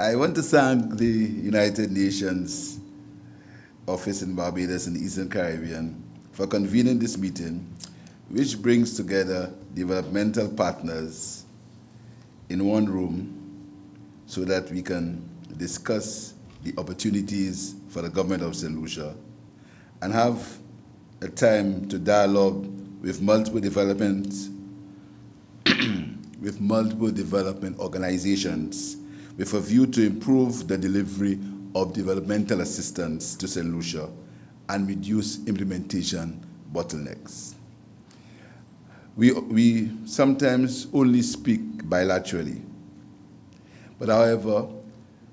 I want to thank the United Nations office in Barbados in the Eastern Caribbean for convening this meeting, which brings together developmental partners in one room so that we can discuss the opportunities for the government of Saint Lucia and have a time to dialogue with multiple development organizations with a view to improve the delivery of developmental assistance to Saint Lucia and reduce implementation bottlenecks. We sometimes only speak bilaterally, but however,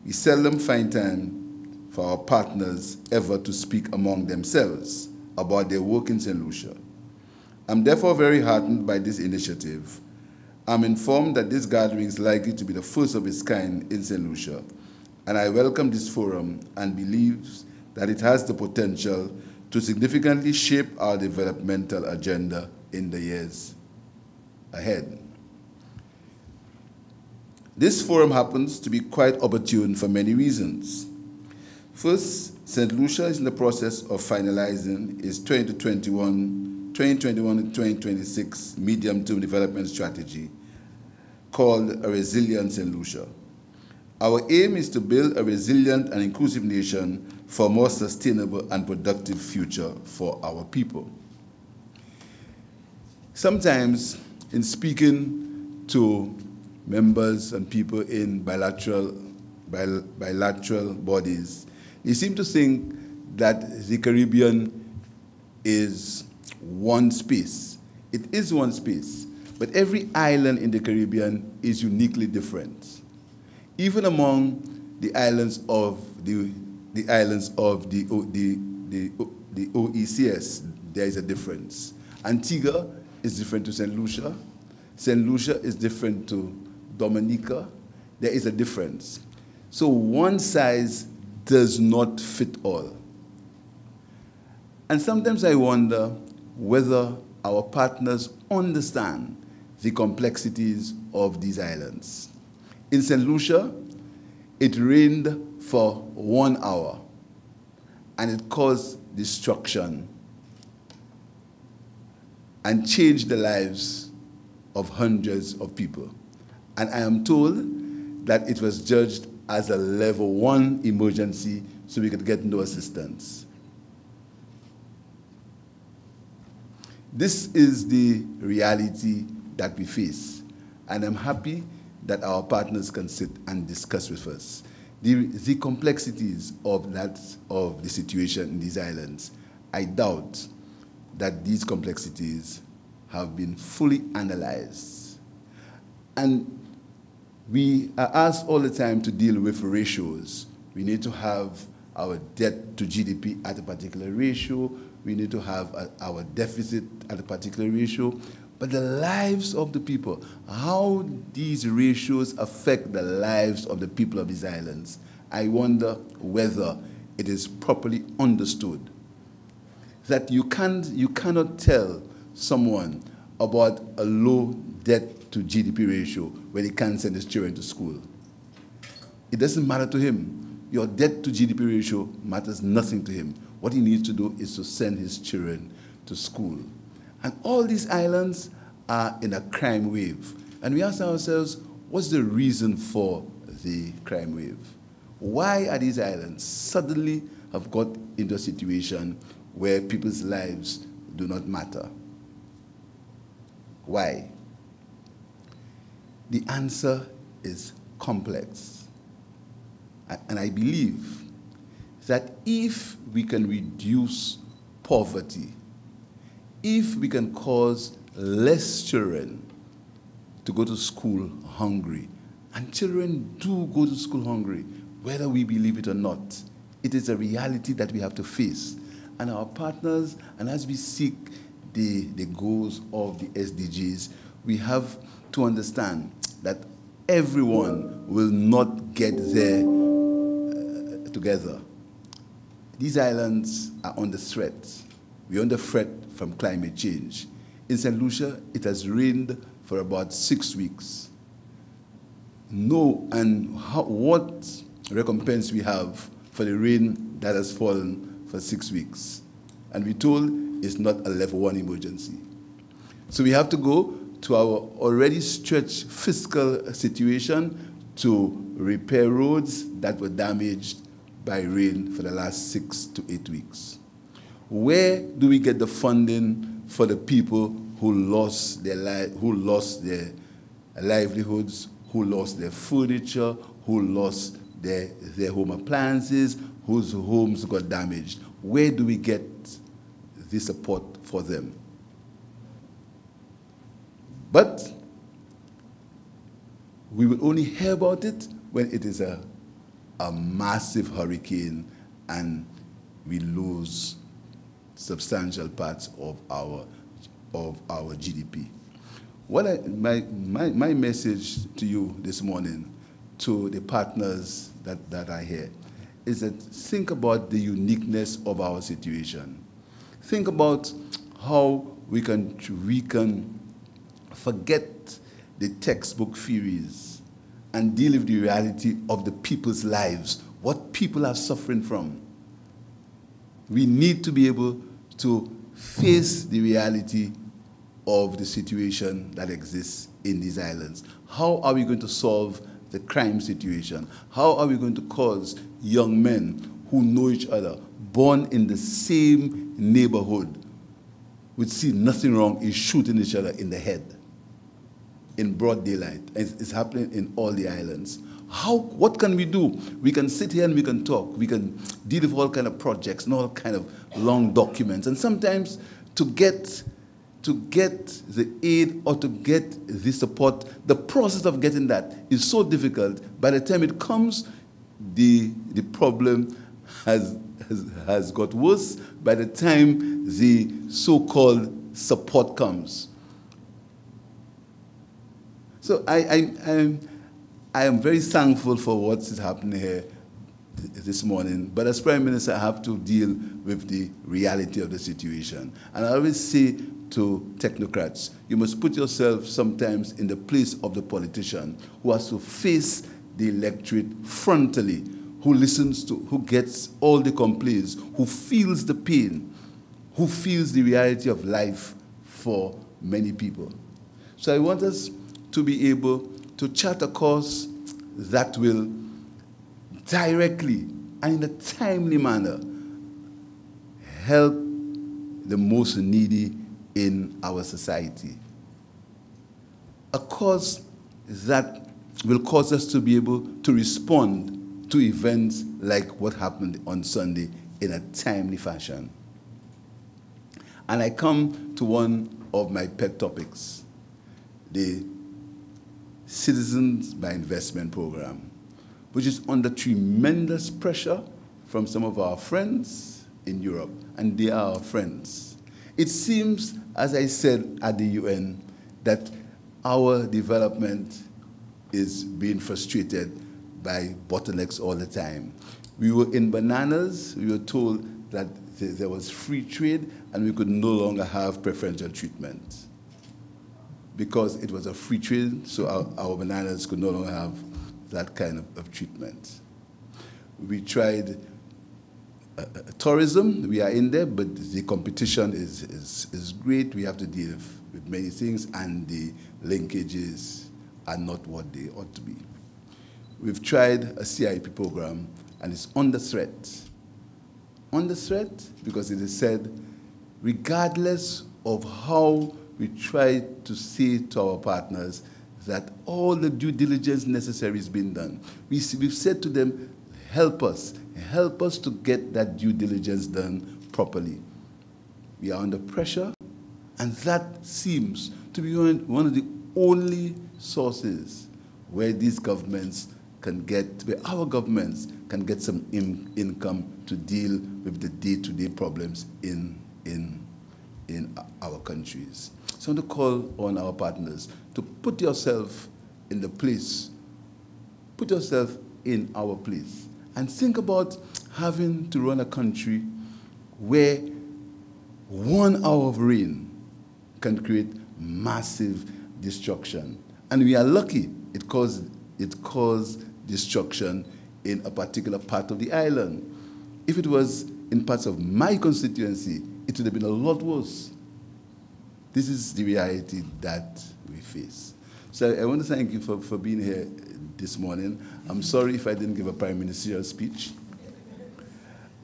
we seldom find time for our partners ever to speak among themselves about their work in Saint Lucia. I'm therefore very heartened by this initiative. I'm informed that this gathering is likely to be the first of its kind in Saint Lucia, and I welcome this forum and believe that it has the potential to significantly shape our developmental agenda in the years ahead. This forum happens to be quite opportune for many reasons. First, Saint Lucia is in the process of finalizing its 2021-2026 medium-term development strategy called A Resilient Saint Lucia. Our aim is to build a resilient and inclusive nation for a more sustainable and productive future for our people. Sometimes, in speaking to members and people in bilateral bodies, they seem to think that the Caribbean is one space. It is one space, but every island in the Caribbean is uniquely different. Even among the islands of the OECS, there is a difference. Antigua is different to Saint Lucia. Saint Lucia is different to Dominica. There is a difference. So one size does not fit all. And sometimes I wonder whether our partners understand the complexities of these islands. In Saint Lucia, it rained for 1 hour, and it caused destruction and changed the lives of hundreds of people. And I am told that it was judged as a level 1 emergency, so we could get no assistance. This is the reality that we face, and I'm happy that our partners can sit and discuss with us the complexities of the situation in these islands. I doubt that these complexities have been fully analyzed. And we are asked all the time to deal with ratios. We need to have our debt to GDP at a particular ratio. We need to have our deficit at a particular ratio. But the lives of the people, how these ratios affect the lives of the people of these islands, I wonder whether it is properly understood. That you cannot tell someone about a low debt to GDP ratio when he can't send his children to school. It doesn't matter to him. Your debt to GDP ratio matters nothing to him. What he needs to do is to send his children to school. And all these islands are in a crime wave. And we ask ourselves, what's the reason for the crime wave? Why are these islands suddenly have got into a situation where people's lives do not matter? Why? The answer is complex. And I believe that if we can reduce poverty, if we can cause less children to go to school hungry, and children do go to school hungry, whether we believe it or not, it is a reality that we have to face. And our partners, and as we seek the goals of the SDGs, we have to understand that everyone will not get there together. These islands are under threat. We're under threat from climate change. In Saint Lucia, it has rained for about 6 weeks. What recompense we have for the rain that has fallen for 6 weeks. And we're told it's not a level 1 emergency. So we have to go to our already stretched fiscal situation to repair roads that were damaged by rain for the last 6 to 8 weeks. Where do we get the funding for the people who lost their livelihoods, who lost their furniture, who lost their home appliances, whose homes got damaged? Where do we get the support for them? But we will only hear about it when it is a massive hurricane and we lose substantial parts of our GDP. My message to you this morning, to the partners that are here, is that think about the uniqueness of our situation. Think about how we can forget the textbook theories and deal with the reality of the people's lives, what people are suffering from. We need to be able to face the reality of the situation that exists in these islands. How are we going to solve the crime situation? How are we going to cause young men who know each other, born in the same neighborhood, would see nothing wrong in shooting each other in the head in broad daylight? It's happening in all the islands. What can we do? We can sit here and we can talk. We can deal with all kind of projects and all kind of long documents. And sometimes to get the aid or to get the support, the process of getting that is so difficult. By the time it comes, the problem has got worse. By the time the so-called support comes. So I am very thankful for what is happening here this morning. But as Prime Minister, I have to deal with the reality of the situation. And I always say to technocrats, you must put yourself sometimes in the place of the politician who has to face the electorate frontally, who listens to, who gets all the complaints, who feels the pain, who feels the reality of life for many people. So I want us to be able to chart a course that will directly and in a timely manner help the most needy in our society. A course that will cause us to be able to respond to events like what happened on Sunday in a timely fashion. And I come to one of my pet topics, the Citizens by Investment program, which is under tremendous pressure from some of our friends in Europe, and they are our friends. It seems, as I said at the UN, that our development is being frustrated by bottlenecks all the time. We were in bananas, we were told that there was free trade and we could no longer have preferential treatment. Because it was a free trade, so our bananas could no longer have that kind of treatment. We tried tourism, we are in there, but the competition is great. We have to deal with many things, and the linkages are not what they ought to be. We've tried a CIP program, and it's under threat. Under threat because it is said, regardless of how we try to say to our partners that all the due diligence necessary is being done. We've said to them, help us to get that due diligence done properly. We are under pressure, and that seems to be one of the only sources where these governments can get, where our governments can get some income to deal with the day-to-day problems in our countries. So I want to call on our partners to put yourself in the place, put yourself in our place, and think about having to run a country where 1 hour of rain can create massive destruction. And we are lucky it caused destruction in a particular part of the island. If it was in parts of my constituency, it would have been a lot worse. This is the reality that we face. So I want to thank you for being here this morning. I'm sorry if I didn't give a prime ministerial speech,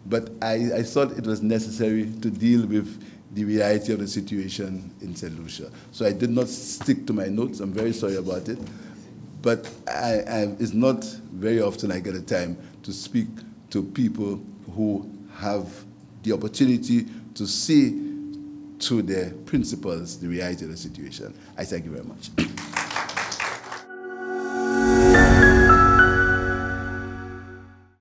but I thought it was necessary to deal with the reality of the situation in Saint Lucia. So I did not stick to my notes. I'm very sorry about it. But it's not very often I get a time to speak to people who have the opportunity to see through their principles the reality of the situation. I thank you very much.